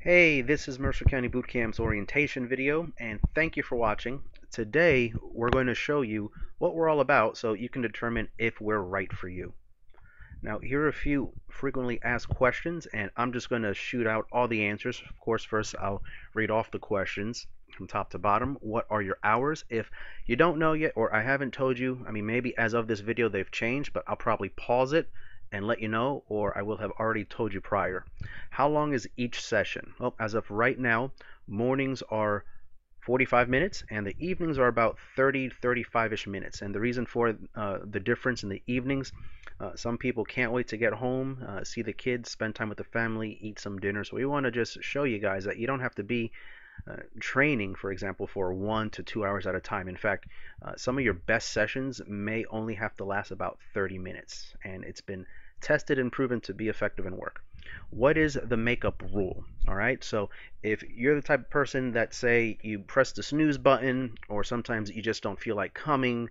Hey, this is Mercer County Boot Camp's orientation video, and thank you for watching. Today, we're going to show you what we're all about so you can determine if we're right for you. Now, here are a few frequently asked questions, and I'm just going to shoot out all the answers. Of course, first I'll read off the questions from top to bottom. What are your hours? If you don't know yet, or I haven't told you, I mean, maybe as of this video they've changed, but I'll probably pause it and let you know, or I will have already told you prior. How long is each session? Well, as of right now, mornings are 45 minutes and the evenings are about 35-ish minutes. And the reason for the difference in the evenings, some people can't wait to get home, see the kids, spend time with the family, eat some dinner. So we want to just show you guys that you don't have to be training, for example, for 1 to 2 hours at a time. In fact, some of your best sessions may only have to last about 30 minutes, and it's been tested and proven to be effective and work. What is the makeup rule? All right, so if you're the type of person that, say, you press the snooze button, or sometimes you just don't feel like coming,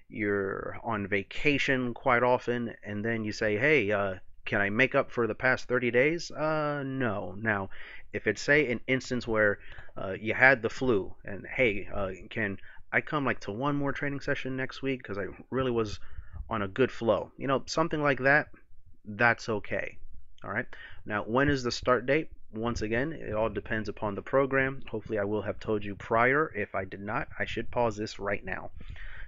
you're on vacation quite often, and then you say, hey, can I make up for the past 30 days? No. Now, if it's, say, an instance where you had the flu, and hey, can I come like to one more training session next week because I really was on a good flow? Something like that, that's okay. All right. Now, when is the start date? Once again, it all depends upon the program. Hopefully, I will have told you prior. If I did not, I should pause this right now.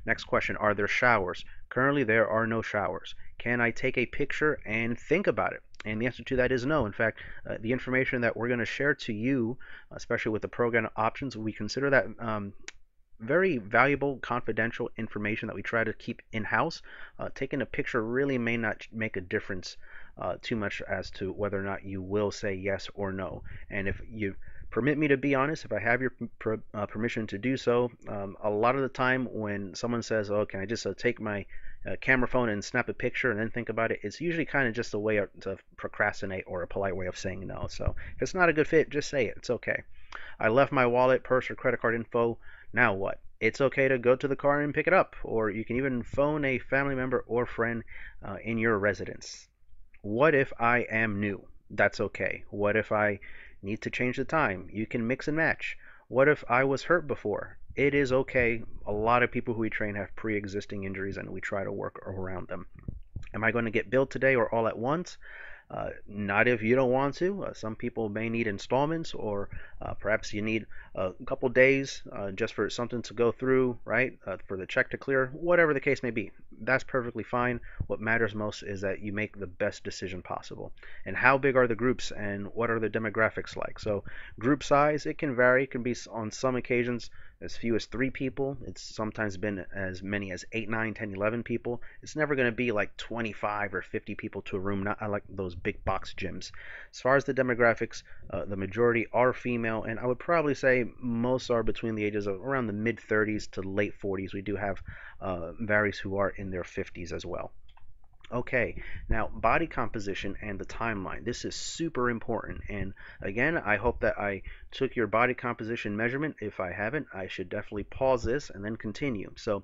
Next question, are there showers? Currently, there are no showers. Can I take a picture and think about it? And the answer to that is no. In fact, the information that we're going to share to you, especially with the program options, we consider that very valuable confidential information that we try to keep in-house. Taking a picture really may not make a difference too much as to whether or not you will say yes or no. And if you permit me to be honest, if I have your permission to do so, a lot of the time when someone says, oh, can I just take my camera phone and snap a picture and then think about it, it's usually kind of just a way to procrastinate or a polite way of saying no. So if it's not a good fit, just say it. It's okay. I left my wallet, purse, or credit card info. Now what? It's okay to go to the car and pick it up, or you can even phone a family member or friend in your residence. What if I am new? That's okay. What if I need to change the time? You can mix and match. What if I was hurt before? It is okay. A lot of people who we train have pre-existing injuries and we try to work around them. Am I going to get billed today or all at once? Not if you don't want to. Some people may need installments, or perhaps you need a couple days just for something to go through, right? For the check to clear, whatever the case may be. That's perfectly fine. What matters most is that you make the best decision possible. And how big are the groups and what are the demographics like? So, group size, it can vary. It can be on some occasions as few as 3 people. It's sometimes been as many as 8, 9, 10, 11 people. It's never going to be like 25 or 50 people to a room, not like those big box gyms. As far as the demographics, the majority are female, and I would probably say most are between the ages of around the mid 30s to late 40s. We do have various who are in their 50s as well. Okay, now body composition and the timeline. This is super important. And again, I hope that I took your body composition measurement. If I haven't, I should definitely pause this and then continue. So,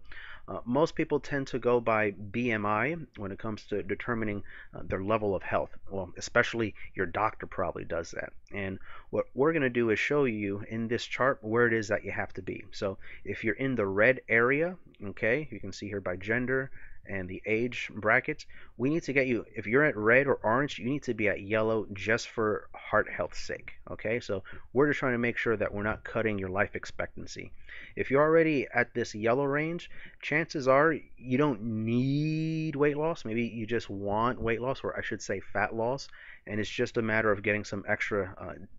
most people tend to go by BMI when it comes to determining their level of health. Well, especially your doctor probably does that. And what we're going to do is show you in this chart where it is that you have to be. So, if you're in the red area, okay, you can see here by gender and the age brackets, we need to get you, if you're at red or orange, you need to be at yellow just for heart health's sake. Okay, so we're just trying to make sure that we're not cutting your life expectancy. If you're already at this yellow range, chances are you don't need weight loss. Maybe you just want weight loss, or I should say fat loss, and it's just a matter of getting some extra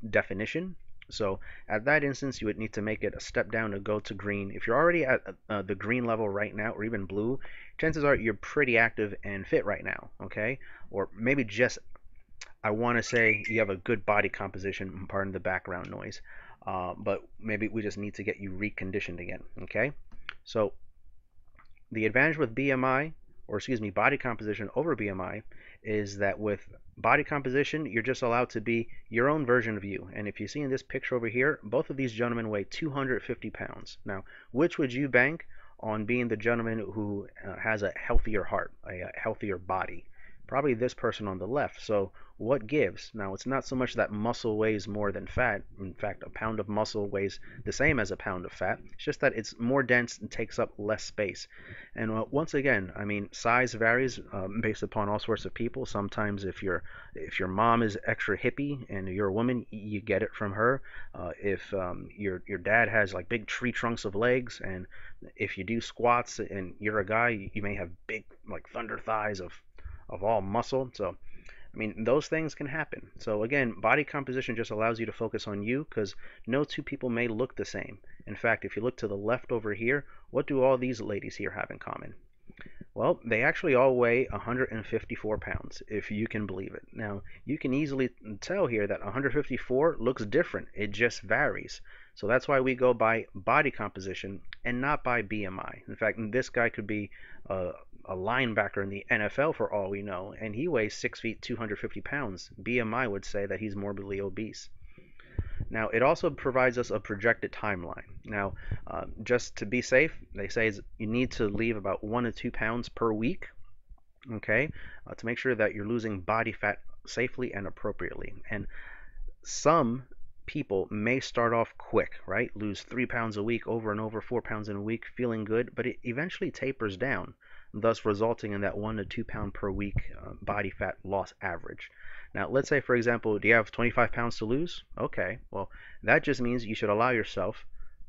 definition. So at that instance, you would need to make it a step down to go to green. If you're already at the green level right now, or even blue, chances are you're pretty active and fit right now, okay? Or maybe just, I want to say you have a good body composition, pardon the background noise, but maybe we just need to get you reconditioned again, okay? So the advantage with BMI, or excuse me, body composition over BMI, is that with body composition, you're just allowed to be your own version of you. And if you see in this picture over here, both of these gentlemen weigh 250 pounds. Now, which would you bank on being the gentleman who has a healthier heart, a healthier body? probably this person on the left. So what gives? Now, it's not so much that muscle weighs more than fat. In fact, a pound of muscle weighs the same as a pound of fat. It's just that it's more dense and takes up less space. And once again, I mean, size varies based upon all sorts of people. Sometimes if your mom is extra hippie and you're a woman, you get it from her. If your dad has like big tree trunks of legs, and if you do squats and you're a guy, you may have big like thunder thighs of all muscle. So I mean, those things can happen. So again, body composition just allows you to focus on you because no two people may look the same. In fact, if you look to the left over here, what do all these ladies here have in common? Well, they actually all weigh 154 pounds, if you can believe it. Now, you can easily tell here that 154 looks different. It just varies. So that's why we go by body composition and not by BMI. In fact, this guy could be a linebacker in the NFL for all we know, and he weighs 6 feet, 250 pounds. BMI would say that he's morbidly obese. Now, it also provides us a projected timeline. Now, just to be safe, they say you need to leave about 1 to 2 pounds per week, okay, to make sure that you're losing body fat safely and appropriately. And some people may start off quick, right? Lose 3 pounds a week over and over, 4 pounds in a week, feeling good, but it eventually tapers down, thus resulting in that 1 to 2 pound per week body fat loss average. Now, let's say, for example, do you have 25 pounds to lose? Okay, well, that just means you should allow yourself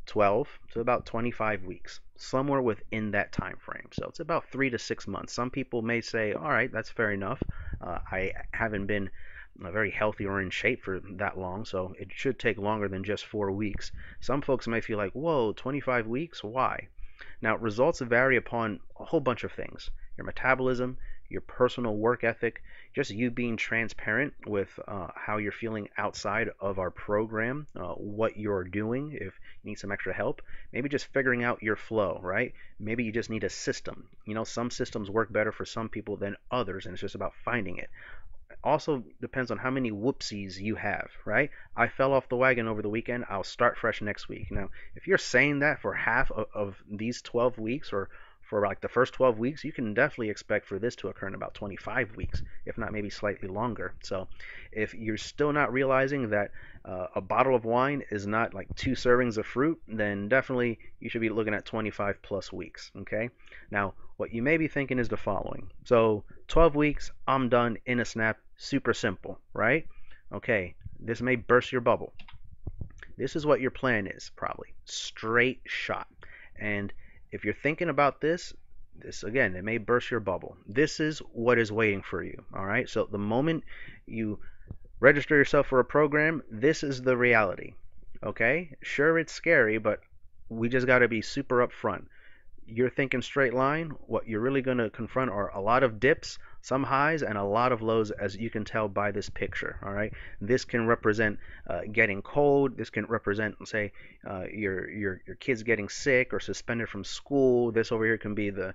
12 to about 25 weeks, somewhere within that time frame. So it's about 3 to 6 months. Some people may say, all right, that's fair enough. I haven't been very healthy or in shape for that long, so it should take longer than just 4 weeks. Some folks may feel like, whoa, 25 weeks? Why? Now, results vary upon a whole bunch of things: your metabolism, your personal work ethic, just you being transparent with how you're feeling outside of our program, what you're doing, if you need some extra help, maybe just figuring out your flow, right? Maybe you just need a system. You know, some systems work better for some people than others, and it's just about finding it. Also depends on how many whoopsies you have, right? I fell off the wagon over the weekend. I'll start fresh next week. Now, if you're saying that for half of these 12 weeks, or for like the first 12 weeks, you can definitely expect for this to occur in about 25 weeks, if not maybe slightly longer. So if you're still not realizing that a bottle of wine is not like 2 servings of fruit, then definitely you should be looking at 25 plus weeks, okay? Now, what you may be thinking is the following. So 12 weeks, I'm done in a snap, super simple, right? Okay, this may burst your bubble. This is what your plan is, probably. Straight shot. And if you're thinking about this again, it may burst your bubble. This is what is waiting for you, all right? So the moment you register yourself for a program, this is the reality, okay? Sure, it's scary, but we just got to be super upfront. You're thinking straight line. What you're really going to confront are a lot of dips, some highs, and a lot of lows, as you can tell by this picture. All right, this can represent getting cold. This can represent, say, your kids getting sick or suspended from school. This over here can be the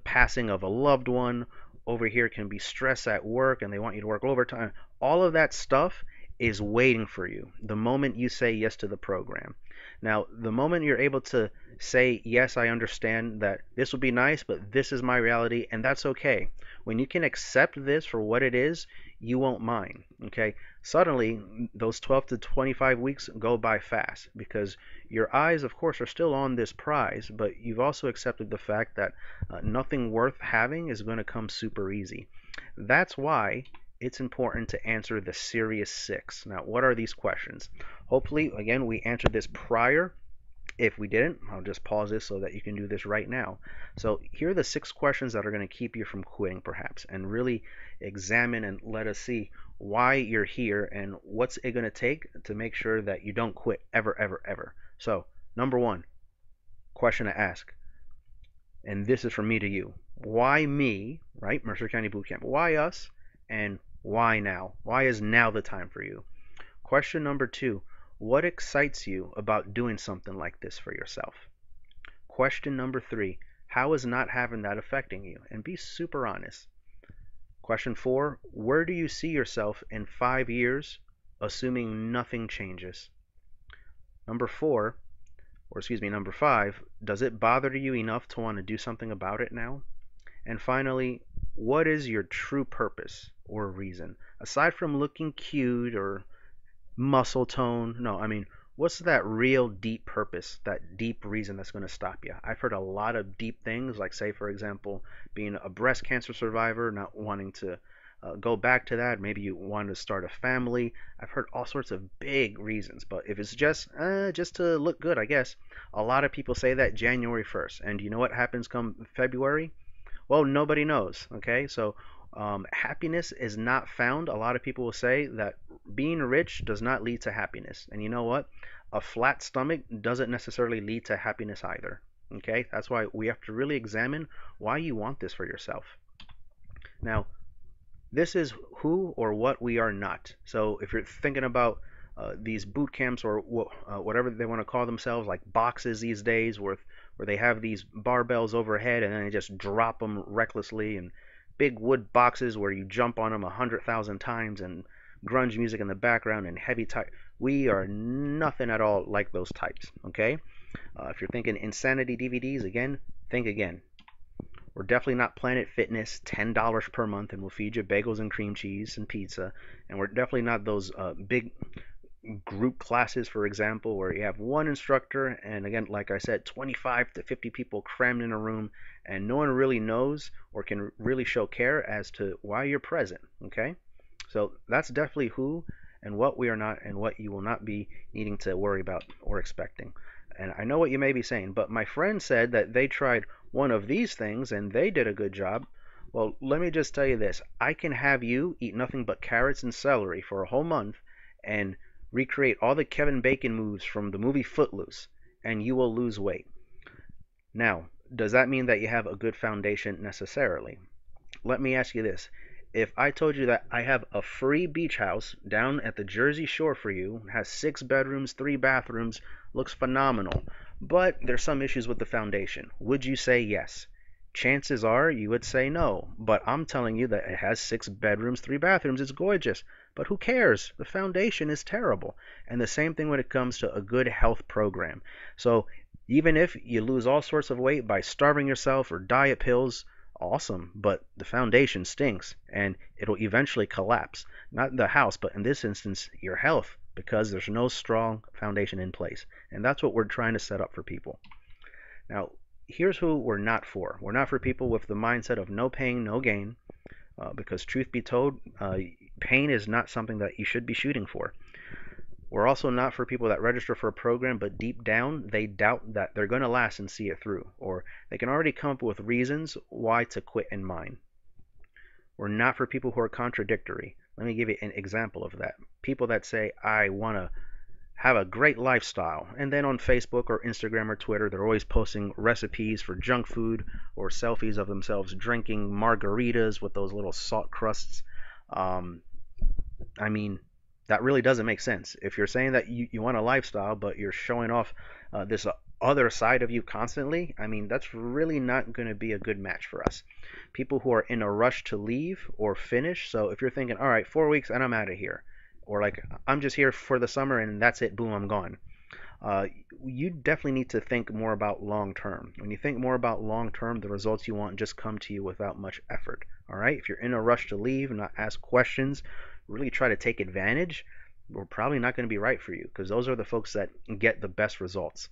passing of a loved one. Over here can be stress at work, and they want you to work overtime. All of that stuff is waiting for you the moment you say yes to the program. Now, the moment you're able to say, yes, I understand that this would be nice, but this is my reality, and that's okay. When you can accept this for what it is, you won't mind, okay? Suddenly, those 12 to 25 weeks go by fast because your eyes, of course, are still on this prize, but you've also accepted the fact that nothing worth having is going to come super easy. That's why it's important to answer the serious 6. Now, what are these questions? Hopefully, again, we answered this prior. If we didn't, I'll just pause this so that you can do this right now. So here are the 6 questions that are going to keep you from quitting, perhaps, and really examine and let us see why you're here and what's it going to take to make sure that you don't quit ever, ever, ever. So, number 1, question to ask, and this is from me to you. Why me, right? Mercer County Bootcamp. Why us? And why now? Why is now the time for you? Question number 2, what excites you about doing something like this for yourself? Question number 3, how is not having that affecting you? And be super honest. Question 4, where do you see yourself in 5 years, assuming nothing changes? Number 5, does it bother you enough to want to do something about it now? And finally, what is your true purpose or reason? Aside from looking cute or muscle tone, no, I mean, what's that real deep purpose, that deep reason that's going to stop you? I've heard a lot of deep things, like, say, for example, being a breast cancer survivor, not wanting to go back to that. Maybe you want to start a family. I've heard all sorts of big reasons, but if it's just to look good, I guess a lot of people say that January 1st. And you know what happens come February? Well, nobody knows. Okay, so happiness is not found. A lot of people will say that being rich does not lead to happiness. And you know what? A flat stomach doesn't necessarily lead to happiness either. Okay, that's why we have to really examine why you want this for yourself. Now, this is who or what we are not. So if you're thinking about these boot camps or whatever they want to call themselves, like boxes these days, where they have these barbells overhead and then they just drop them recklessly, and big wood boxes where you jump on them 100,000 times, and grunge music in the background and heavy type. We are nothing at all like those types. Okay, if you're thinking Insanity DVDs, again, think again. We're definitely not Planet Fitness, $10 per month, and we'll feed you bagels and cream cheese and pizza. And we're definitely not those big group classes, for example, where you have one instructor and, again, like I said, 25 to 50 people crammed in a room, and no one really knows or can really show care as to why you're present. Okay? So that's definitely who and what we are not, and what you will not be needing to worry about or expecting. And I know what you may be saying, but my friend said that they tried one of these things and they did a good job. Well, let me just tell you this. I can have you eat nothing but carrots and celery for a whole month and recreate all the Kevin Bacon moves from the movie Footloose, and you will lose weight. Now, does that mean that you have a good foundation necessarily? Let me ask you this. If I told you that I have a free beach house down at the Jersey Shore for you, has 6 bedrooms, 3 bathrooms, looks phenomenal, but there's some issues with the foundation, would you say yes? Chances are you would say no, but I'm telling you that it has 6 bedrooms, 3 bathrooms, it's gorgeous. But who cares? The foundation is terrible. And the same thing when it comes to a good health program. So even if you lose all sorts of weight by starving yourself or diet pills, awesome, but the foundation stinks and it'll eventually collapse. Not the house, but in this instance, your health, because there's no strong foundation in place. And that's what we're trying to set up for people. Now, here's who we're not for. We're not for people with the mindset of no pain, no gain, because truth be told, pain is not something that you should be shooting for. We're also not for people that register for a program, but deep down they doubt that they're going to last and see it through, or they can already come up with reasons why to quit in mind. We're not for people who are contradictory. Let me give you an example of that. People that say, I want to have a great lifestyle, and then on Facebook or Instagram or Twitter, they're always posting recipes for junk food or selfies of themselves drinking margaritas with those little salt crusts. Um, I mean, that really doesn't make sense. If you're saying that you want a lifestyle, but you're showing off this other side of you constantly, I mean, that's really not going to be a good match for us. People who are in a rush to leave or finish. So if you're thinking, all right, 4 weeks and I'm out of here, or like, I'm just here for the summer and that's it, boom, I'm gone. Uh, you definitely need to think more about long term. When you think more about long term, the results you want just come to you without much effort. All right, if you're in a rush to leave and not ask questions, really try to take advantage, we're probably not going to be right for you, because those are the folks that get the best results.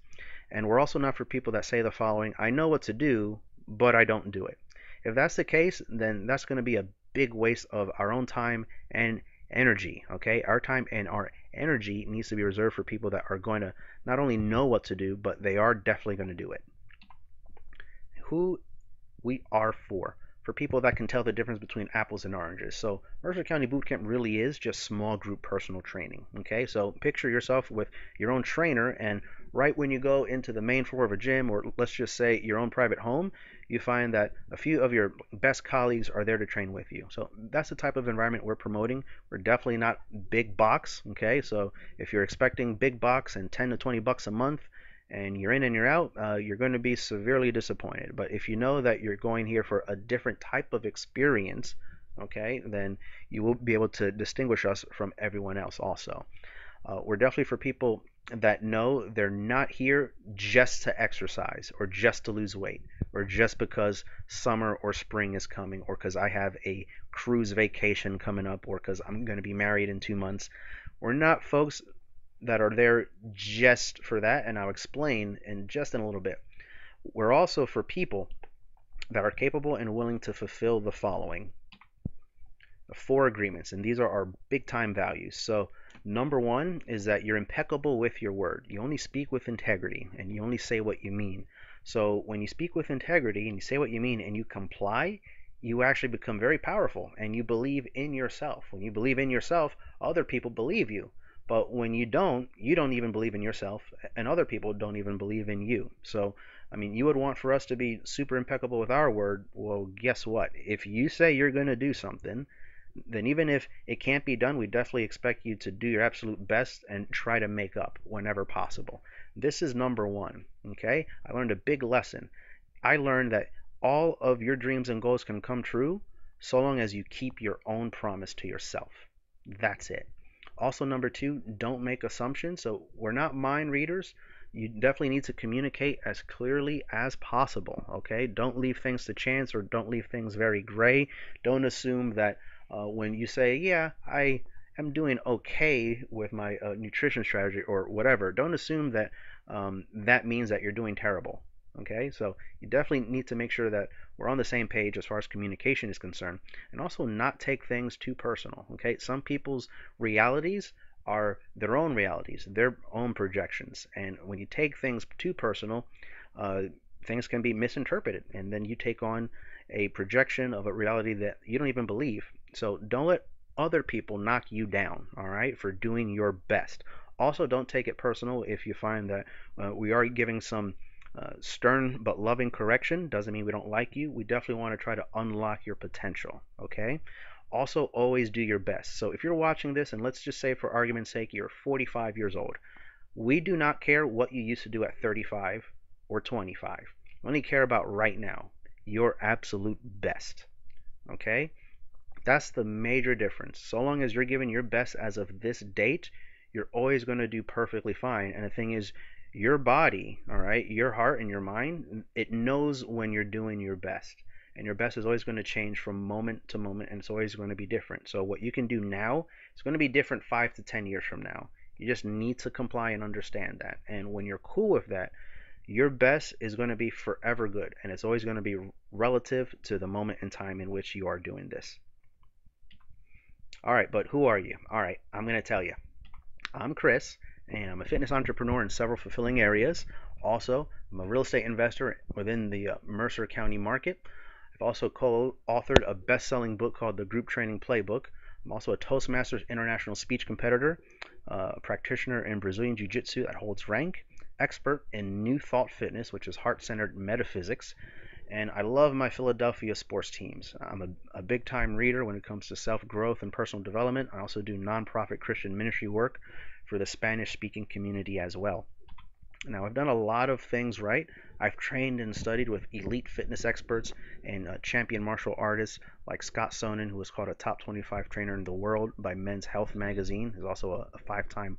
And we're also not for people that say the following: I know what to do, but I don't do it. If that's the case, then that's going to be a big waste of our own time and energy. Okay, our time and our energy needs to be reserved for people that are going to not only know what to do, but they are definitely going to do it. Who we are for people that can tell the difference between apples and oranges. So Mercer County Boot Camp really is just small group personal training. Okay, so picture yourself with your own trainer, and right when you go into the main floor of a gym, or let's just say your own private home, you find that a few of your best colleagues are there to train with you. So that's the type of environment we're promoting. We're definitely not big box. Okay, so if you're expecting big box and 10 to 20 bucks a month, and you're in and you're out, you're going to be severely disappointed. But if you know that you're going here for a different type of experience, okay, then you will be able to distinguish us from everyone else also. We're definitely for people that know they're not here just to exercise or just to lose weight or just because summer or spring is coming or because I have a cruise vacation coming up or because I'm going to be married in 2 months. We're not folks that are there just for that, and I'll explain in just in a little bit. We're also for people that are capable and willing to fulfill the following: the four agreements, and these are our big time values. So, number one is that you're impeccable with your word. You only speak with integrity and you only say what you mean. So, when you speak with integrity and you say what you mean and you comply, you actually become very powerful and you believe in yourself. When you believe in yourself, other people believe you. But when you don't even believe in yourself, and other people don't even believe in you. So, I mean, you would want for us to be super impeccable with our word. Well, guess what? If you say you're going to do something, then even if it can't be done, we definitely expect you to do your absolute best and try to make up whenever possible. This is number one. Okay? I learned a big lesson. I learned that all of your dreams and goals can come true so long as you keep your own promise to yourself. That's it. Also, number two, don't make assumptions. So, we're not mind readers. You definitely need to communicate as clearly as possible. Okay? Don't leave things to chance or don't leave things very gray. Don't assume that when you say, yeah, I am doing okay with my nutrition strategy or whatever, don't assume that that means that you're doing terrible. Okay, so you definitely need to make sure that we're on the same page as far as communication is concerned, and also not take things too personal. Okay, some people's realities are their own realities, their own projections, and when you take things too personal, uh, things can be misinterpreted, and then you take on a projection of a reality that you don't even believe. So don't let other people knock you down, all right, for doing your best. Also, don't take it personal if you find that we are giving some stern but loving correction. Doesn't mean we don't like you. We definitely want to try to unlock your potential, okay? Also, always do your best. So if you're watching this, and let's just say for argument's sake, you're 45 years old, we do not care what you used to do at 35 or 25. We only care about right now, your absolute best, okay? That's the major difference. So long as you're giving your best as of this date, you're always going to do perfectly fine. And the thing is, your body, all right, your heart and your mind, it knows when you're doing your best. And your best is always going to change from moment to moment, and it's always going to be different. So what you can do now is going to be different 5 to 10 years from now. You just need to comply and understand that. And when you're cool with that, your best is going to be forever good, and it's always going to be relative to the moment in time in which you are doing this. All right, but who are you? All right, I'm going to tell you. I'm Chris, and I'm a fitness entrepreneur in several fulfilling areas. Also, I'm a real estate investor within the Mercer County market. I've also co-authored a best-selling book called The Group Training Playbook. I'm also a Toastmasters International Speech competitor, practitioner in Brazilian Jiu-Jitsu that holds rank, expert in New Thought Fitness, which is heart-centered metaphysics, and I love my Philadelphia sports teams. I'm a big time reader when it comes to self growth and personal development. I also do nonprofit Christian ministry work for the Spanish speaking community as well. Now, I've done a lot of things right. I've trained and studied with elite fitness experts and champion martial artists like Scott Sonnen, who was called a top 25 trainer in the world by Men's Health magazine. He's also a 5 time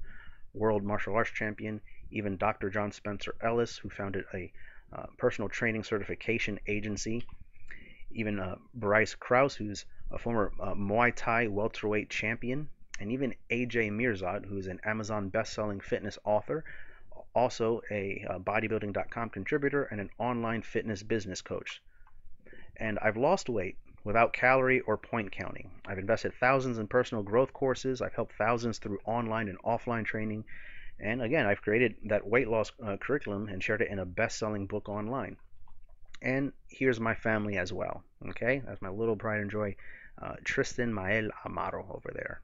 world martial arts champion. Even Dr. John Spencer Ellis, who founded a personal training certification agency. Even Bryce Krause, who's a former Muay Thai welterweight champion. And even AJ Mirzad, who's an Amazon best-selling fitness author, also a bodybuilding.com contributor and an online fitness business coach. And I've lost weight without calorie or point counting. I've invested thousands in personal growth courses. I've helped thousands through online and offline training. And again, I've created that weight loss curriculum and shared it in a best-selling book online. And here's my family as well. Okay, that's my little pride and joy, Tristan Mael Amaro over there.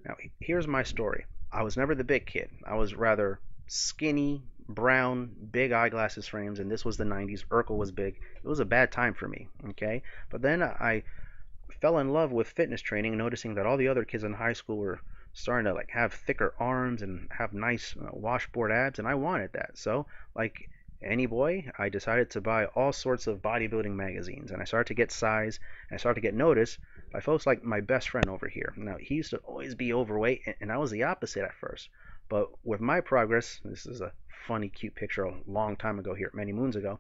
Now, here's my story. I was never the big kid. I was rather skinny, brown, big eyeglasses frames, and this was the 90s. Urkel was big. It was a bad time for me. Okay, but then I fell in love with fitness training, noticing that all the other kids in high school were starting to like have thicker arms and have nice washboard abs, and I wanted that. So, like any boy, I decided to buy all sorts of bodybuilding magazines, and I started to get size, and I started to get noticed by folks like my best friend over here. Now, he used to always be overweight, and I was the opposite at first. But with my progress, this is a funny, cute picture a long time ago here, many moons ago,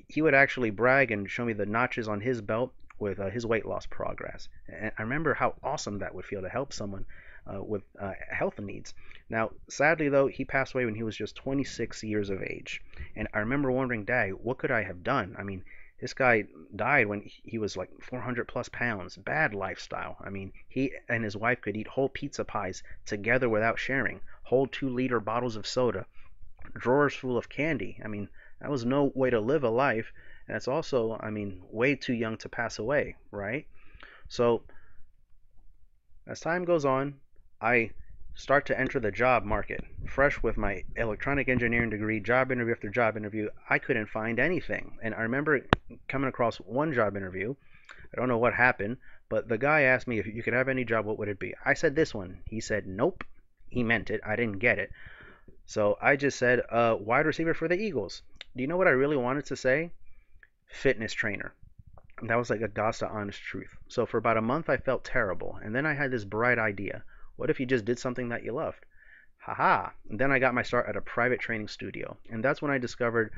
he would actually brag and show me the notches on his belt with his weight loss progress. And I remember how awesome that would feel to help someone with health needs. Now, sadly, though, he passed away when he was just 26 years of age. And I remember wondering, Dad, what could I have done? I mean, this guy died when he was like 400 plus pounds. Bad lifestyle. I mean, he and his wife could eat whole pizza pies together without sharing, whole 2-liter bottles of soda, drawers full of candy. I mean, that was no way to live a life. And it's also, I mean, way too young to pass away, right? So, as time goes on, I start to enter the job market. Fresh with my electronic engineering degree, job interview after job interview, I couldn't find anything. And I remember coming across one job interview. I don't know what happened, but the guy asked me if you could have any job, what would it be? I said this one. He said, nope. He meant it. I didn't get it. So I just said, wide receiver for the Eagles. Do you know what I really wanted to say? Fitness trainer. And that was like a God's to honest truth. So for about a month, I felt terrible. And then I had this bright idea. What if you just did something that you loved? Haha. And then I got my start at a private training studio. And that's when I discovered,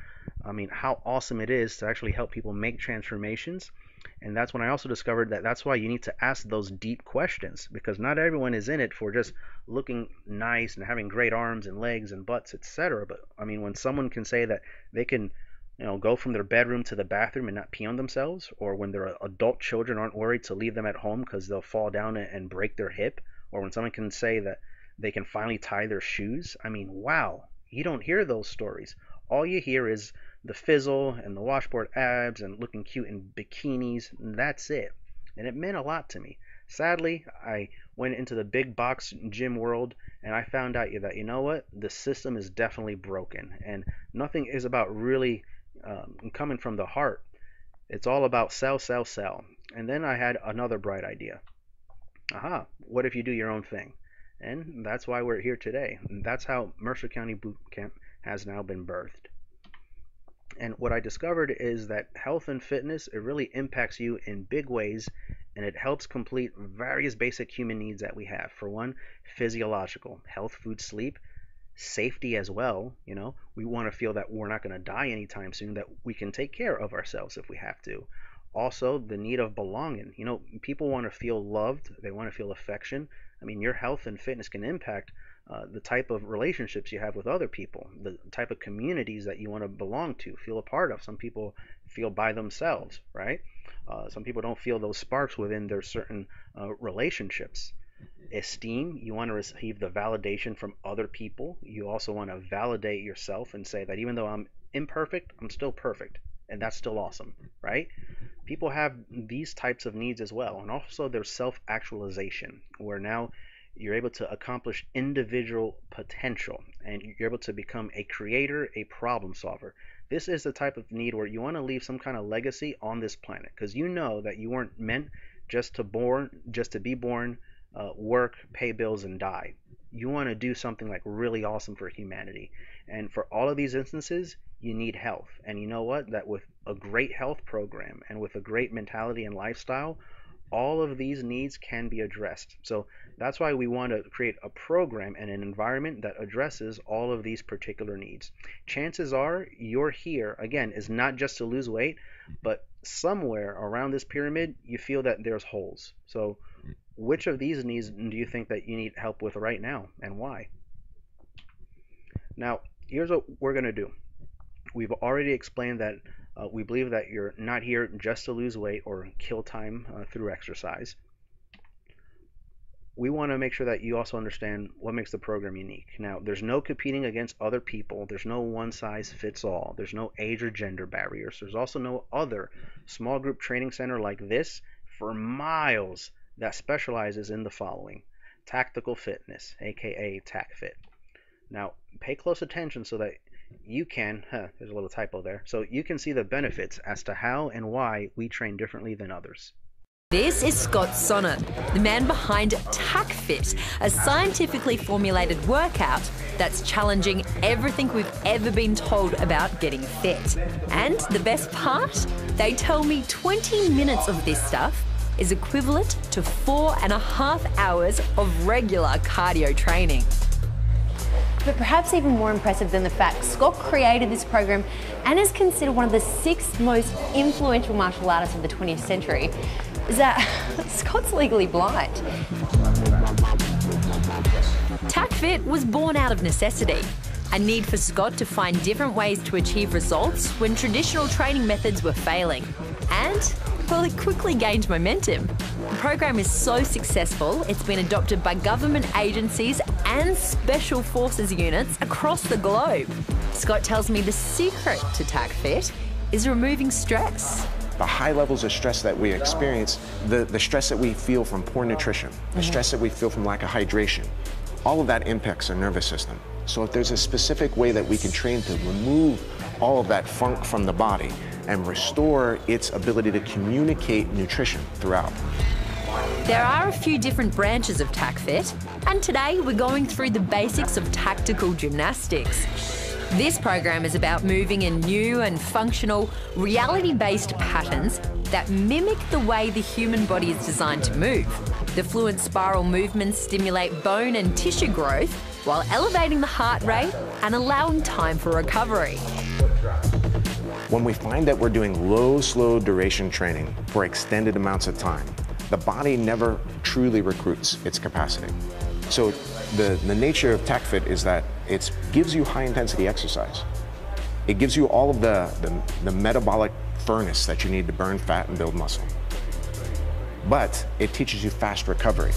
I mean, how awesome it is to actually help people make transformations. And that's when I also discovered that that's why you need to ask those deep questions, because not everyone is in it for just looking nice and having great arms and legs and butts, etc. But I mean, when someone can say that they can, go from their bedroom to the bathroom and not pee on themselves, or when their adult children aren't worried to leave them at home because they'll fall down and break their hip, or when someone can say that they can finally tie their shoes. I mean, wow, you don't hear those stories. All you hear is the fizzle and the washboard abs and looking cute in bikinis, and that's it. And it meant a lot to me. Sadly, I went into the big box gym world and I found out that, you know what, the system is definitely broken, and nothing is about really coming from the heart. It's all about sell, sell, sell. And then I had another bright idea. Aha, what if you do your own thing? And that's why we're here today. And that's how Mercer County Boot Camp has now been birthed. And what I discovered is that health and fitness, it really impacts you in big ways, and it helps complete various basic human needs that we have. For one, physiological, health, food, sleep, safety as well. We want to feel that we're not going to die anytime soon, that we can take care of ourselves if we have to. Also, the need of belonging. People want to feel loved. They want to feel affection. I mean, your health and fitness can impact the type of relationships you have with other people, the type of communities that you want to belong to, feel a part of. Some people feel by themselves, right? Some people don't feel those sparks within their certain relationships. Esteem, you want to receive the validation from other people. You also want to validate yourself and say that even though I'm imperfect, I'm still perfect. And that's still awesome, right? People have these types of needs as well. And also there's self-actualization, where now you're able to accomplish individual potential and you're able to become a creator, a problem solver. This is the type of need where you want to leave some kind of legacy on this planet, because you know that you weren't meant just to be born, work, pay bills, and die. You want to do something like really awesome for humanity. And for all of these instances, you need health. And you know what? That with a great health program and with a great mentality and lifestyle, all of these needs can be addressed. So that's why we want to create a program and an environment that addresses all of these particular needs. Chances are you're here, again, is not just to lose weight, but somewhere around this pyramid, you feel that there's holes. So which of these needs do you think that you need help with right now, and why? Now, here's what we're going to do. We've already explained that we believe that you're not here just to lose weight or kill time through exercise. We want to make sure that you also understand what makes the program unique. Now, there's no competing against other people. There's no one size fits all. There's no age or gender barriers. There's also no other small group training center like this for miles that specializes in the following: tactical fitness, aka TacFit. Now, pay close attention so that you can, there's a little typo there, so you can see the benefits as to how and why we train differently than others. This is Scott Sonnet, the man behind TacFit, a scientifically formulated workout that's challenging everything we've ever been told about getting fit. And the best part? They tell me 20 minutes of this stuff is equivalent to 4.5 hours of regular cardio training. But perhaps even more impressive than the fact Scott created this program and is considered one of the 6 most influential martial artists of the 20th century is that Scott's legally blind. TACFit was born out of necessity, a need for Scott to find different ways to achieve results when traditional training methods were failing. And, well, it quickly gained momentum. The program is so successful, it's been adopted by government agencies and special forces units across the globe. Scott tells me the secret to TACFit is removing stress. The high levels of stress that we experience, the stress that we feel from poor nutrition, the stress that we feel from lack of hydration, all of that impacts our nervous system. So if there's a specific way that we can train to remove all of that funk from the body and restore its ability to communicate nutrition throughout. There are a few different branches of TACFit, and today we're going through the basics of tactical gymnastics. This program is about moving in new and functional, reality-based patterns that mimic the way the human body is designed to move. The fluent spiral movements stimulate bone and tissue growth while elevating the heart rate and allowing time for recovery. When we find that we're doing low, slow duration training for extended amounts of time, the body never truly recruits its capacity. So the nature of TACFit is that it gives you high intensity exercise. It gives you all of the metabolic furnace that you need to burn fat and build muscle. But it teaches you fast recovery.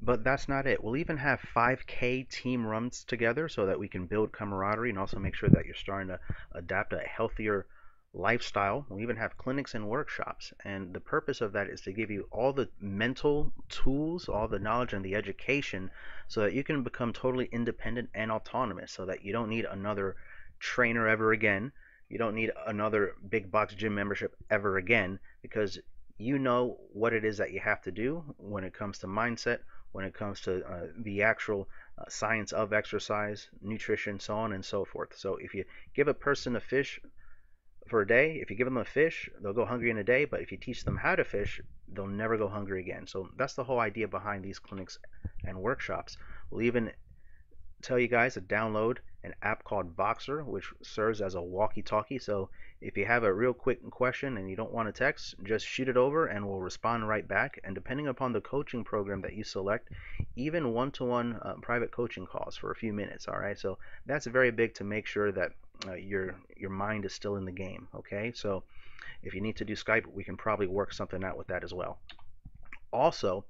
But that's not it. We'll even have 5K team runs together so that we can build camaraderie and also make sure that you're starting to adapt a healthier lifestyle. We'll even have clinics and workshops. And the purpose of that is to give you all the mental tools, all the knowledge and the education so that you can become totally independent and autonomous, so that you don't need another trainer ever again. You don't need another big box gym membership ever again, because you know what it is that you have to do when it comes to mindset, when it comes to the actual science of exercise, nutrition, so on and so forth. So if you give a person a fish for a day, if you give them a fish, they'll go hungry in a day, but if you teach them how to fish, they'll never go hungry again. So that's the whole idea behind these clinics and workshops. We'll even tell you guys to download an app called Boxer, which serves as a walkie-talkie. So if you have a real quick question and you don't want to text, just shoot it over and we'll respond right back. And depending upon the coaching program that you select, even one-to-one private coaching calls for a few minutes. All right, so that's very big to make sure that your mind is still in the game. Okay, so if you need to do Skype, we can probably work something out with that as well. Also,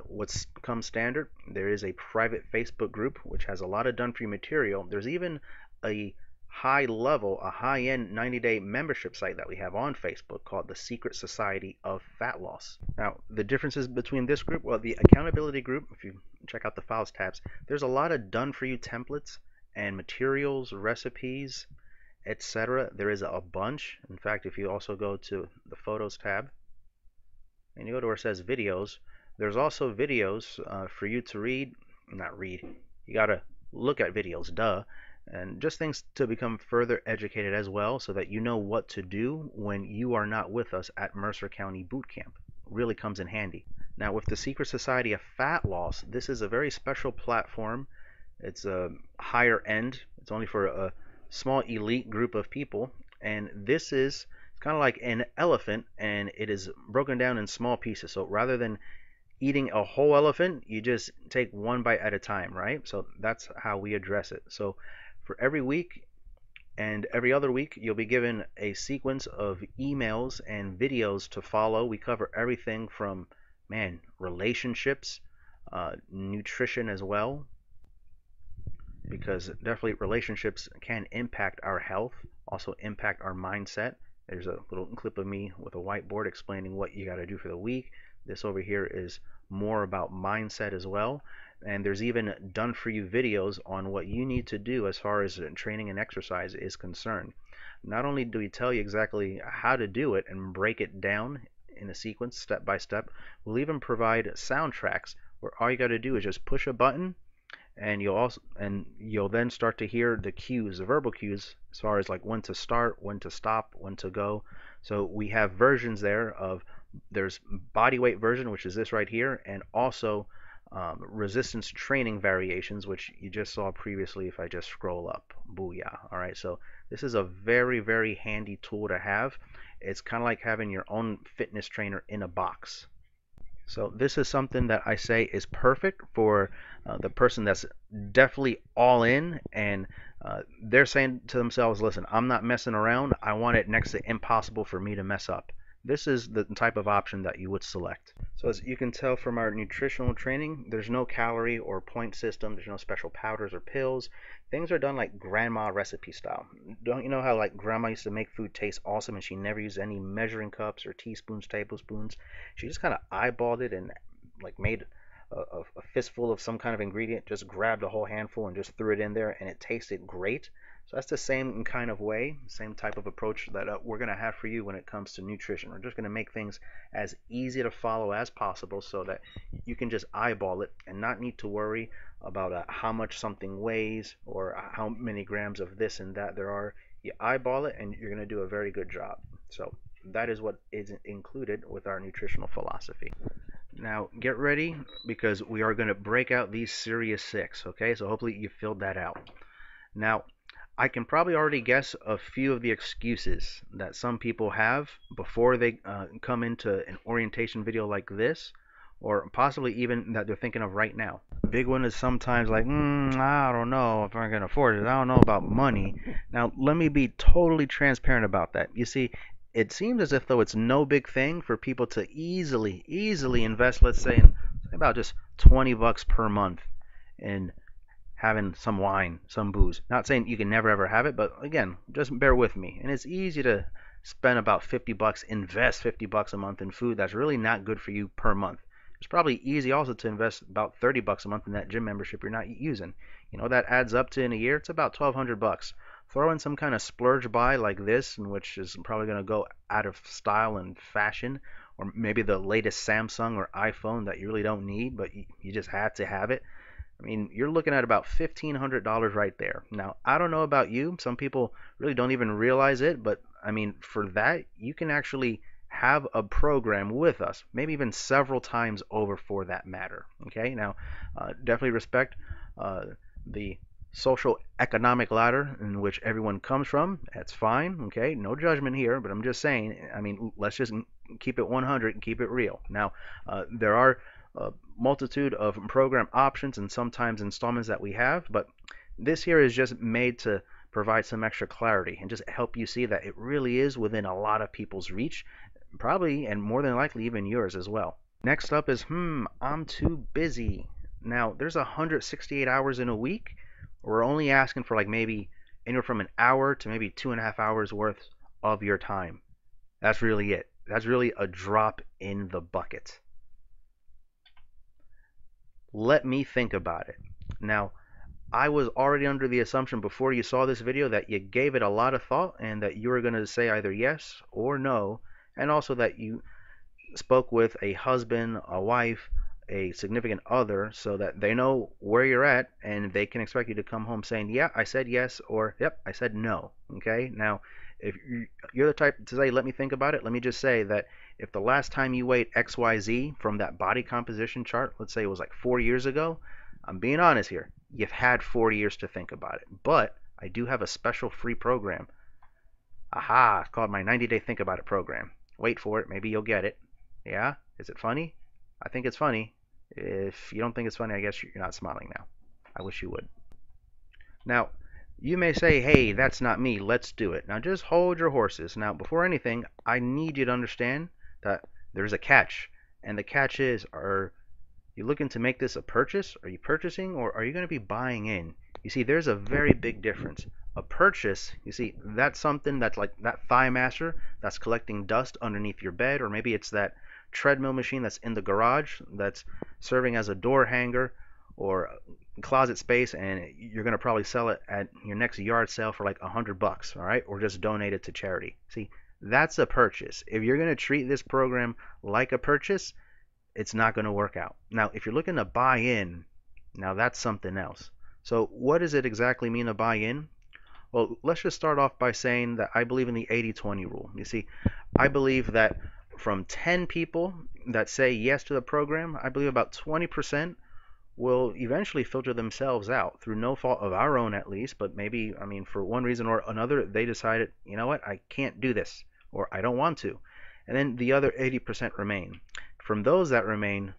what's come standard, there is a private Facebook group which has a lot of done for you material. There's even a high-end 90-day membership site that we have on Facebook called the Secret Society of Fat Loss. Now, the differences between this group, well, the accountability group, if you check out the files tabs, there's a lot of done for you templates and materials, recipes, etc. There is a bunch. In fact, if you also go to the photos tab and you go to where it says videos, there's also videos for you to not read, you gotta look at videos, duh, and just things to become further educated as well, so that you know what to do when you are not with us at Mercer County Boot Camp. Really comes in handy. Now with the Secret Society of Fat Loss, this is a very special platform. It's a higher end, it's only for a small elite group of people, and this is kind of like an elephant, and it is broken down in small pieces. So rather than eating a whole elephant, you just take one bite at a time, right? So that's how we address it. So for every week and every other week, you'll be given a sequence of emails and videos to follow. We cover everything from, man, relationships, nutrition as well, because definitely relationships can impact our health, also impact our mindset. There's a little clip of me with a whiteboard explaining what you got to do for the week. This over here is more about mindset as well. And there's even done for you videos on what you need to do as far as training and exercise is concerned. Not only do we tell you exactly how to do it and break it down in a sequence step by step, we'll even provide soundtracks where all you got to do is just push a button, and you'll then start to hear the cues, the verbal cues, as far as like when to start, when to stop, when to go. So we have versions there of, there's body weight version, which is this right here, and also resistance training variations, which you just saw previously if I just scroll up. Booyah. All right, so this is a very, very handy tool to have. It's kind of like having your own fitness trainer in a box. So this is something that I say is perfect for the person that's definitely all in, and they're saying to themselves, listen, I'm not messing around. I want it next to impossible for me to mess up. This is the type of option that you would select. So as you can tell from our nutritional training, there's no calorie or point system. There's no special powders or pills. Things are done like grandma recipe style. Don't you know how like grandma used to make food taste awesome and she never used any measuring cups or teaspoons, tablespoons? She just kind of eyeballed it and like made a fistful of some kind of ingredient, just grabbed a whole handful and just threw it in there, and it tasted great. So that's the same kind of way, same type of approach that we're going to have for you when it comes to nutrition. We're just going to make things as easy to follow as possible so that you can just eyeball it and not need to worry about how much something weighs or how many grams of this and that there are. You eyeball it and you're going to do a very good job. So that is what is included with our nutritional philosophy. Now get ready, because we are going to break out these serious 6, okay? So hopefully you filled that out. Now, I can probably already guess a few of the excuses that some people have before they come into an orientation video like this, or possibly even that they're thinking of right now. The big one is sometimes like, I don't know if I can afford it. I don't know about money. Now, let me be totally transparent about that. You see, it seems as if though it's no big thing for people to easily invest, let's say, in about just $20 per month in having some wine, some booze. Not saying you can never ever have it, but again, just bear with me. And it's easy to spend about $50, invest $50 a month in food that's really not good for you per month. It's probably easy also to invest about $30 a month in that gym membership you're not using. You know, that adds up to, in a year, it's about $1,200. Throw in some kind of splurge buy like this, which is probably going to go out of style and fashion, or maybe the latest Samsung or iPhone that you really don't need, but you just had to have it. I mean, you're looking at about $1,500 right there. Now, I don't know about you. Some people really don't even realize it, but I mean, for that, you can actually have a program with us, maybe even several times over for that matter. Okay, now, definitely respect the social economic ladder in which everyone comes from. That's fine. Okay, no judgment here, but I'm just saying, I mean, let's just keep it 100 and keep it real. Now, there are a multitude of program options and sometimes installments that we have, but this here is just made to provide some extra clarity and just help you see that it really is within a lot of people's reach, probably and more than likely even yours as well. Next up is I'm too busy. Now there's 168 hours in a week. We're only asking for like maybe anywhere from an hour to maybe 2.5 hours worth of your time. That's really it. That's really a drop in the bucket. Let me think about it. Now, I was already under the assumption before you saw this video that you gave it a lot of thought and that you were going to say either yes or no, and also that you spoke with a husband, a wife, a significant other, so that they know where you're at and they can expect you to come home saying, yeah, I said yes, or yep, I said no. Okay? Now, if you're the type to say, let me think about it, let me just say that if the last time you weighed XYZ from that body composition chart, let's say it was like 4 years ago, I'm being honest here, you've had 4 years to think about it. But I do have a special free program. Aha, it's called my 90-day Think About It program. Wait for it, maybe you'll get it. Yeah? Is it funny? I think it's funny. If you don't think it's funny, I guess you're not smiling now. I wish you would. Now, you may say, hey, that's not me, let's do it. Now just hold your horses. Now, before anything, I need you to understand that there's a catch. And the catch is, are you looking to make this a purchase? Are you purchasing, or are you going to be buying in? You see, there's a very big difference. A purchase, you see, that's something that's like that Thigh Master that's collecting dust underneath your bed, or maybe it's that treadmill machine that's in the garage that's serving as a door hanger or closet space, and you're going to probably sell it at your next yard sale for like $100, all right, or just donate it to charity. See, that's a purchase. If you're going to treat this program like a purchase, it's not going to work out. Now, if you're looking to buy in, now that's something else. So what does it exactly mean to buy in? Well, let's just start off by saying that I believe in the 80-20 rule. You see, I believe that from 10 people that say yes to the program, I believe about 20% will eventually filter themselves out through no fault of our own, at least, but maybe, I mean, for one reason or another, they decided, you know what, I can't do this, or I don't want to. And then the other 80% remain. From those that remain,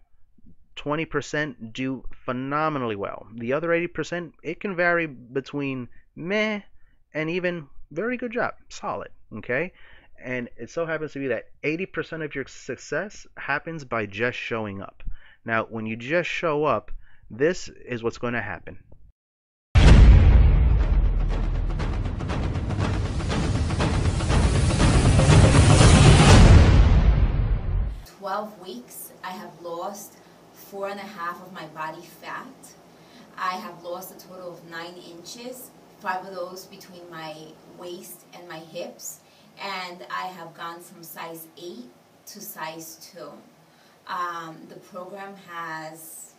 20% do phenomenally well. The other 80%, it can vary between meh and even very good job, solid, okay? And it so happens to be that 80% of your success happens by just showing up. Now, when you just show up, this is what's going to happen. 12 weeks, I have lost 4.5 of my body fat. I have lost a total of 9 inches, 5 of those between my waist and my hips, and I have gone from size 8 to size 2. The program has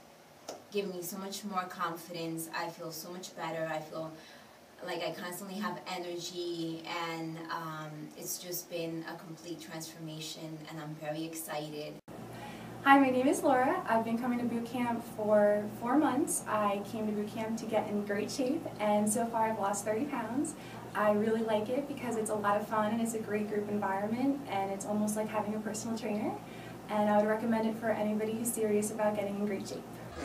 given me so much more confidence. I feel so much better. I feel like I constantly have energy, and it's just been a complete transformation, and I'm very excited. Hi, my name is Laura. I've been coming to boot camp for 4 months. I came to boot camp to get in great shape, and so far I've lost 30 pounds. I really like it because it's a lot of fun and it's a great group environment, and it's almost like having a personal trainer, and I would recommend it for anybody who's serious about getting in great shape.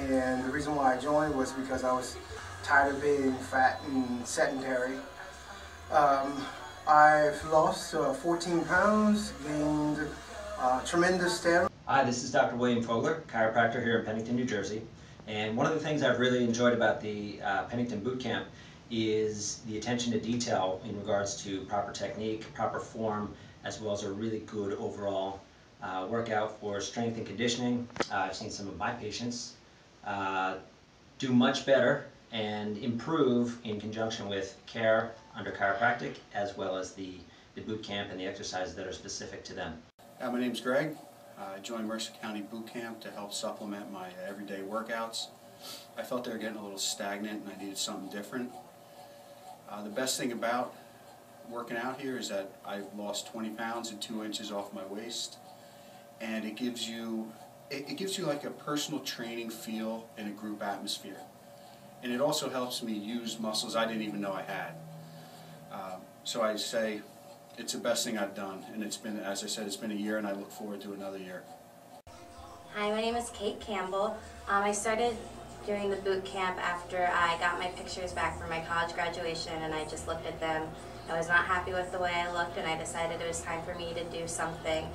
And the reason why I joined was because I was tired of being fat and sedentary. I've lost 14 pounds, gained tremendous stamina. Hi, this is Dr. William Fogler, chiropractor here in Pennington, New Jersey. And one of the things I've really enjoyed about the Pennington Boot Camp is the attention to detail in regards to proper technique, proper form, as well as a really good overall workout for strength and conditioning. I've seen some of my patients do much better and improve in conjunction with care under chiropractic, as well as the boot camp and the exercises that are specific to them. My name's Greg. I joined Mercer County Boot Camp to help supplement my everyday workouts. I felt they were getting a little stagnant and I needed something different. The best thing about working out here is that I've lost 20 pounds and 2 inches off my waist, and it gives you like a personal training feel in a group atmosphere. And it also helps me use muscles I didn't even know I had. So I say it's the best thing I've done, and it's been, as I said, it's been a year, and I look forward to another year. Hi, my name is Kate Campbell. I started doing the boot camp after I got my pictures back from my college graduation, and I just looked at them. I was not happy with the way I looked, and I decided it was time for me to do something.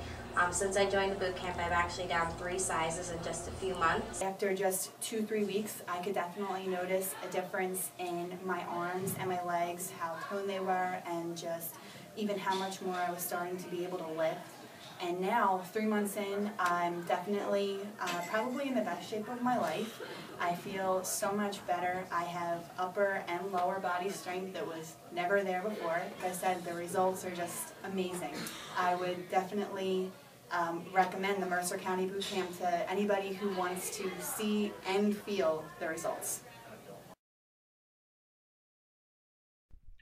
Since I joined the boot camp, I've actually down 3 sizes in just a few months. After just 2-3 weeks, I could definitely notice a difference in my arms and my legs, how toned they were, and just even how much more I was starting to be able to lift. And now, 3 months in, I'm definitely probably in the best shape of my life. I feel so much better. I have upper and lower body strength that was never there before. Like I said, the results are just amazing. I would definitely recommend the Mercer County Boot Camp to anybody who wants to see and feel the results.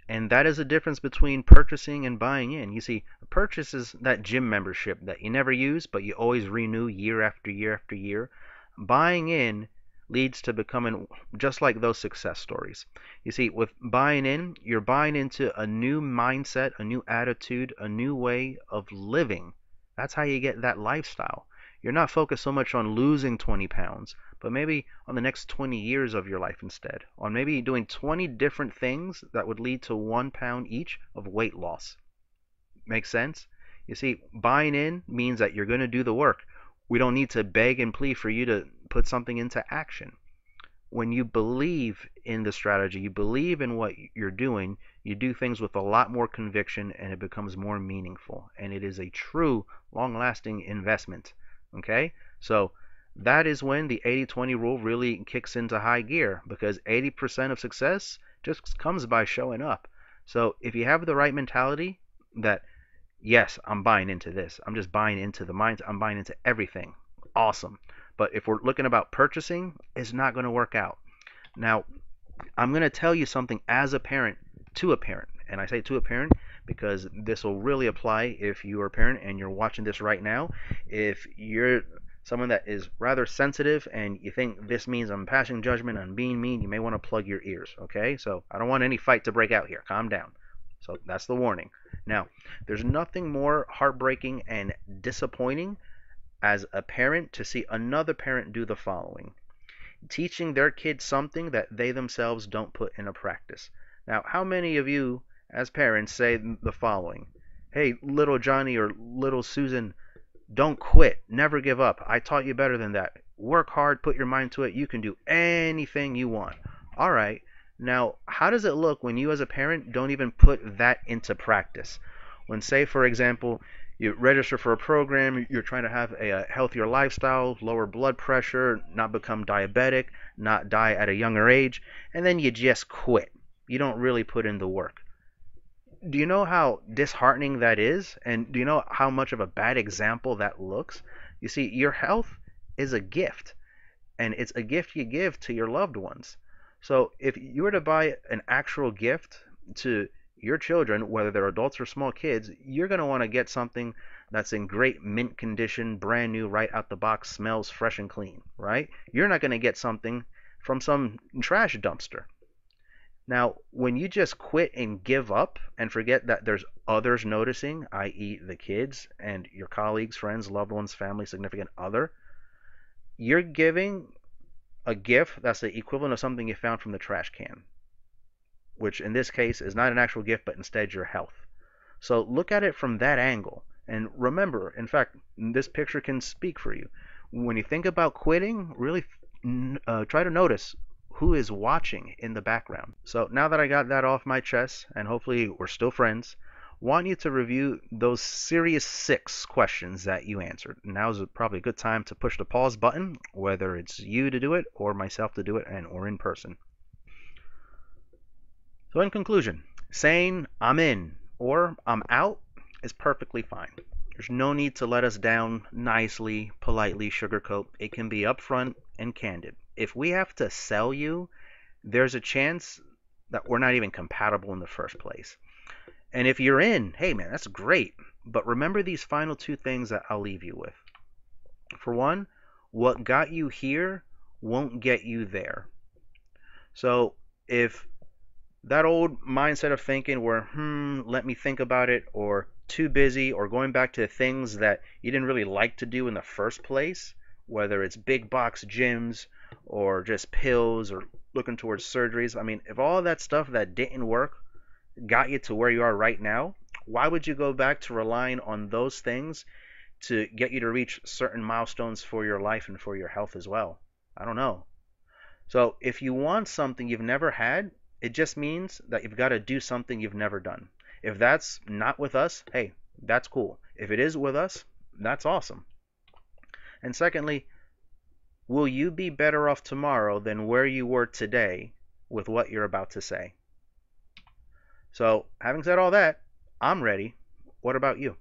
And that is the difference between purchasing and buying in. You see, a purchase is that gym membership that you never use, but you always renew year after year after year. Buying in, leads to becoming just like those success stories. You see, with buying in, you're buying into a new mindset, a new attitude, a new way of living. That's how you get that lifestyle. You're not focused so much on losing 20 pounds, but maybe on the next 20 years of your life instead. On maybe doing 20 different things that would lead to 1 pound each of weight loss. Make sense? You see, buying in means that you're going to do the work. We don't need to beg and plead for you to put something into action. When you believe in the strategy, you believe in what you're doing, you do things with a lot more conviction and it becomes more meaningful. And it is a true, long-lasting investment. Okay? So that is when the 80-20 rule really kicks into high gear, because 80% of success just comes by showing up. So if you have the right mentality that, yes, I'm buying into this, I'm just buying into the mind, I'm buying into everything, awesome. But if we're looking about purchasing, it's not going to work out. Now, I'm going to tell you something as a parent to a parent. And I say to a parent because this will really apply if you are a parent and you're watching this right now. If you're someone that is rather sensitive and you think this means I'm passing judgment, I'm being mean, you may want to plug your ears, okay? So I don't want any fight to break out here. Calm down. So that's the warning. Now, there's nothing more heartbreaking and disappointing as a parent to see another parent do the following: teaching their kids something that they themselves don't put into practice. Now, how many of you as parents say the following: hey, little Johnny or little Susan, don't quit, never give up, I taught you better than that, work hard, put your mind to it, you can do anything you want. All right, now how does it look when you as a parent don't even put that into practice? When, say for example, you register for a program, you're trying to have a healthier lifestyle, lower blood pressure, not become diabetic, not die at a younger age, and then you just quit. You don't really put in the work. Do you know how disheartening that is? And do you know how much of a bad example that looks? You see, your health is a gift, and it's a gift you give to your loved ones. So if you were to buy an actual gift to your children, whether they're adults or small kids, you're going to want to get something that's in great mint condition, brand new, right out the box, smells fresh and clean, right? You're not going to get something from some trash dumpster. Now, when you just quit and give up and forget that there's others noticing, i.e. the kids and your colleagues, friends, loved ones, family, significant other, you're giving a gift that's the equivalent of something you found from the trash can, which in this case is not an actual gift, but instead your health. So look at it from that angle. And remember, in fact, this picture can speak for you. When you think about quitting, really try to notice who is watching in the background. So now that I got that off my chest, and hopefully we're still friends, want you to review those serious 6 questions that you answered. Now is probably a good time to push the pause button, whether it's you to do it or myself to do it, or in person. So in conclusion, saying I'm in or I'm out is perfectly fine. There's no need to let us down nicely, politely, sugarcoat. It can be upfront and candid. If we have to sell you, there's a chance that we're not even compatible in the first place. And if you're in, hey man, that's great. But remember these final 2 things that I'll leave you with. For one, what got you here won't get you there. So if that old mindset of thinking where, let me think about it, or too busy, or going back to things that you didn't really like to do in the first place, whether it's big box gyms or just pills or looking towards surgeries. I mean, if all that stuff that didn't work got you to where you are right now, why would you go back to relying on those things to get you to reach certain milestones for your life and for your health as well? I don't know. So if you want something you've never had, it just means that you've got to do something you've never done. If that's not with us, hey, that's cool. If it is with us, that's awesome. And secondly, will you be better off tomorrow than where you were today with what you're about to say? So, having said all that, I'm ready. What about you?